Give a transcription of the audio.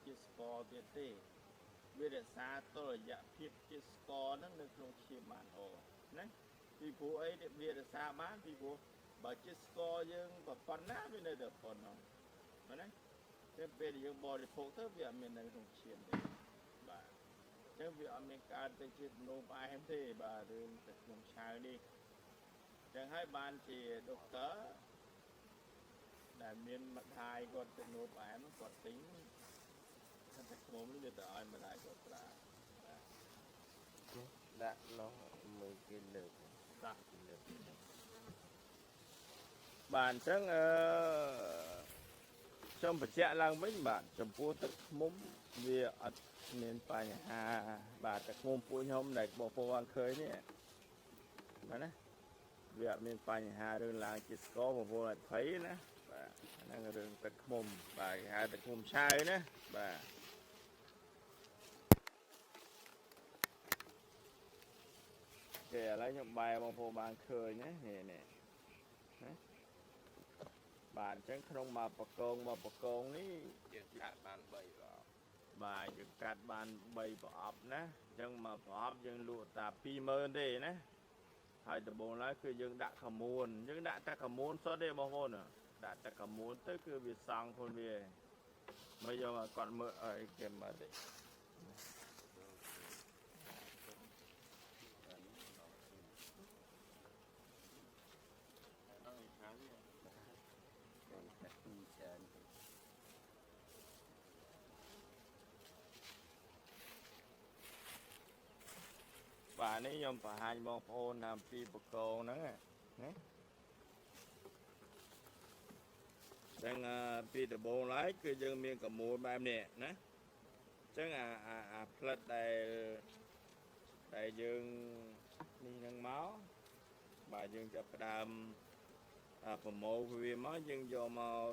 ជាស្ករទៀតទេវារក្សាតុល្យភាពជាស្ករហ្នឹងនៅក្នុងឈាមបានអូណាពីព្រោះអីវារក្សាបានពីព្រោះបើជាស្ករយើងប៉ុណ្ណាវានៅតែប៉ុណ្ណឹងណាតែពេលយើងបរិភោគទៅវាអត់មាននៅក្នុងឈាមទេបាទអញ្ចឹងវាអត់មានកើតទៅជាទំនោរផ្អែមទេបាទរឿងទឹកខ្ញុំឆៅនេះអញ្ចឹងហើយបានជាដុកទ័រដែលមានម្ដាយគាត់ទំនោរផ្អែមគាត់ទិញទឹកខ្ញុំនេះវាទៅឲ្យម្ដាយគាត់ប្រើដាក់នោះមើលគេលើកបាទបាទអញ្ចឹងសូមបញ្ជាក់ឡើងវិញបាទចំពោះទឹកឃ្មុំវាអត់មានបញ្ហាបាទទឹកឃ្មុំពួកខ្ញុំដែលបងប្អូនបានឃើញនេះបាទណាវាអត់មានបញ្ហារឿងឡើងជាស្ករបងប្អូនអត់ភ័យណាបាទហ្នឹងរឿងទឹកឃ្មុំបាទគេហៅទឹកឃ្មុំឆៅណាបាទគេឥឡូវខ្ញុំបែរបងប្អូនបានឃើញណានេះណាបាទអញ្ចឹងក្នុងមកបកងនេះយើងកាត់បាន3ប្រអប់បាទយើងកាត់បាន3ប្រអប់ណាអញ្ចឹងមកប្រអប់យើងលក់តែ20000ទេណាហើយដំបូងឡើយគឺយើងដាក់កមួនយើងដាក់តែកមួនសុទ្ធទេបងប្អូនដាក់តែកមួនទៅគឺវាសង់ខ្លួនវាមិនយកគាត់មើលអីគេមើលទេបាទនេះខ្ញុំបង្ហាញបងប្អូនអំពីបកងហ្នឹងណាចឹងពីដំបូងឡើយគឺយើងមានកមួនបែបនេះណាចឹងអាផ្លិតដែលយើងនេះនឹងមកបាទយើងចាប់ផ្ដើមប្រមូលវាមកយើងយកមក